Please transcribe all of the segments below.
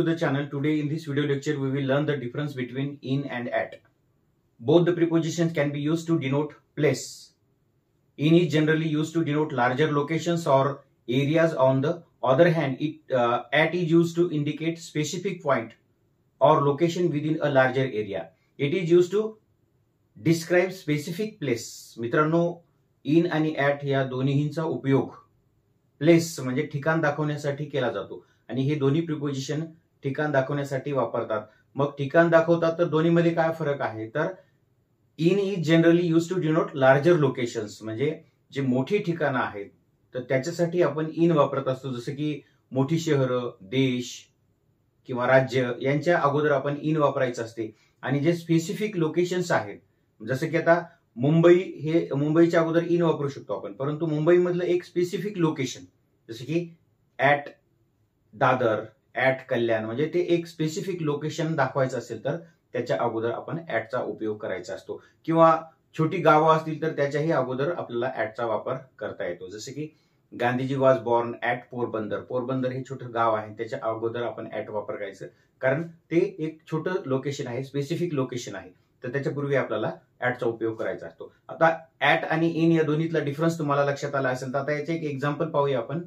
to the channel. Today in this video lecture we will learn the difference between in and at. Both the prepositions can be used to denote place. In is generally used to denote larger locations or areas. On the other hand, at is used to indicate specific point or location within a larger area. It is used to describe specific place. मित्रांनो, in आणि at या दोन्हींचा उपयोग place म्हणजे ठिकाण दाखवण्यासाठी केला जातो आणि हे दोन्ही प्रिपोजिशन ठिकाण दाखवण्यासाठी वापरतात. मग ठिकाण दाखवतात तर दोन्हीमध्ये काय फरक आहे तर in is generally use to denote larger locations, म्हणजे जे मोठी ठिकाणं आहेत तर त्याच्यासाठी आपण इन वापरत असतो. जसं की मोठी शहरं, देश किंवा राज्य यांच्या अगोदर आपण इन वापरायचं असते. आणि जे स्पेसिफिक लोकेशन्स आहेत जसं की आता मुंबई, हे मुंबईच्या अगोदर इन वापरू शकतो आपण, परंतु मुंबईमधलं एक स्पेसिफिक लोकेशन जसं की ऍट दादर, ऍट कल्याण, म्हणजे ते एक स्पेसिफिक लोकेशन दाखवायचं असेल तर त्याच्या अगोदर आपण ऍटचा उपयोग करायचा असतो. किंवा छोटी गावं असतील तर त्याच्याही अगोदर आपल्याला ऍटचा वापर करता येतो. जसं की Gandhiji was born at Porbandar. Porbandar हे छोटं गाव आहे, त्याच्या अगोदर आपण ऍट वापरायचं, कारण ते एक छोटं लोकेशन आहे, स्पेसिफिक लोकेशन आहे, तर त्याच्यापूर्वी आपल्याला ऍटचा उपयोग करायचा असतो. आता ऍट आणि इन या दोन्हीतला डिफरन्स तुम्हाला लक्षात आला असेल तर आता याचे एक एक्झाम्पल पाहूया आपण.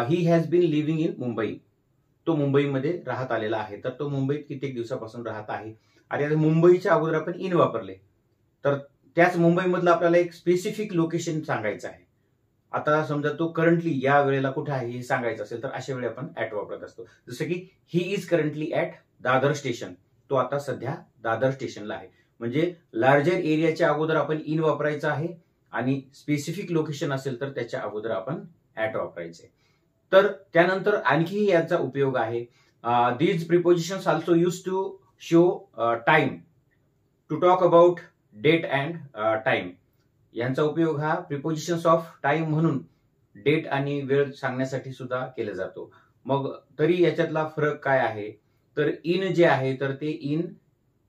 He has been living in Mumbai. तो मुंबईमध्ये राहत आलेला आहे, तर तो मुंबईत कित्येक दिवसापासून राहत आहे. आणि आता मुंबईच्या अगोदर आपण इन वापरले तर त्याच मुंबईमधलं आपल्याला एक स्पेसिफिक लोकेशन सांगायचं आहे. आता समजा तो करंटली या वेळेला कुठे आहे हे सांगायचं असेल तर अशा वेळी आपण ऍट वापरत असतो. जसं की he is currently at Dadar station. तो आता सध्या दादर स्टेशनला आहे. म्हणजे लार्जर एरियाच्या अगोदर आपण इन वापरायचं आहे आणि स्पेसिफिक लोकेशन असेल तर त्याच्या अगोदर आपण ऍट वापरायचे. तर त्यानंतर आणखी याचा उपयोग आहे. These prepositions also use to show time, to talk about date and time. यांचा उपयोग हा प्रिपोजिशन्स ऑफ टाइम म्हणून डेट आणि वेळ सांगण्यासाठी सुद्धा केला जातो. मग तरी याच्यातला फरक काय आहे तर इन जे आहे तर ते इन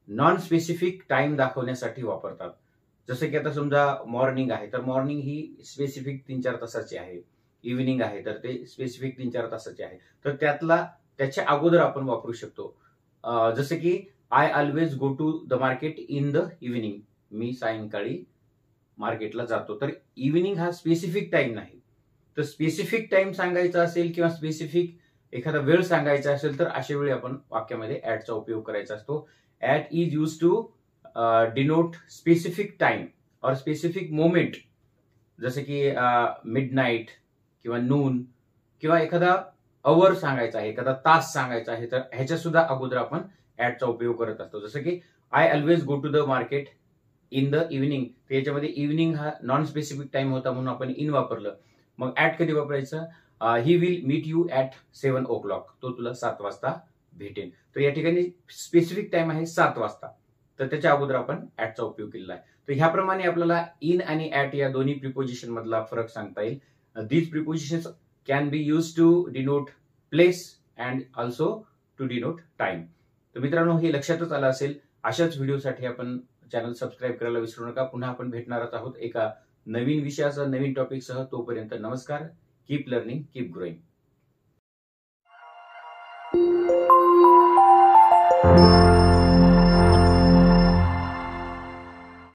नॉन स्पेसिफिक टाइम दाखवण्यासाठी वापरतात. जसं की आता समजा मॉर्निंग आहे तर मॉर्निंग ही स्पेसिफिक 3-4 तासाची आहे. इव्हिनिंग आहे तर ते स्पेसिफिक 3-4 तासाचे आहे, तर त्याच्या अगोदर आपण वापरू शकतो. जसं की I always go to the market in the evening. मी सायंकाळी मार्केटला जातो. तर इव्हिनिंग हा स्पेसिफिक टाइम नाही, तर स्पेसिफिक टाइम सांगायचा असेल किंवा स्पेसिफिक एखादा वेळ सांगायचा असेल तर अशा वेळी आपण वाक्यामध्ये ऍटचा उपयोग करायचा असतो. At is use to denote specific time और स्पेसिफिक मोमेंट, जसं की मिडनाईट किंवा नून किंवा एखादा अवर सांगायचा आहे, एखादा तास सांगायचा आहे, तर ह्याच्या सुद्धा अगोदर आपण ऍटचा उपयोग करत असतो. जसं की I always go to the market in the evening. तर याच्यामध्ये इव्हिनिंग हा नॉन स्पेसिफिक टाइम होता म्हणून आपण इन वापरलं. मग ऍट कधी वापरायचं? He will meet you at 7 o'clock. तो तुला 7 वाजता भेटेन. तर या ठिकाणी स्पेसिफिक टाइम आहे 7 वाजता, तर त्याच्या अगोदर आपण ऍटचा उपयोग केलेला आहे. तर ह्याप्रमाणे आपल्याला इन आणि ऍट या दोन्ही प्रिपोजिशन मधला फरक सांगता येईल. These prepositions can be used to denote place and also to denote time. तर मित्रांनो, हे लक्षातच आलं असेल. अशाच व्हिडिओसाठी आपण चॅनल सबस्क्राईब करायला विसरू नका. पुन्हा आपण भेटणार आहोत एका नवीन विषयासह, नवीन टॉपिकसह. तोपर्यंत नमस्कार. Keep learning, keep growing.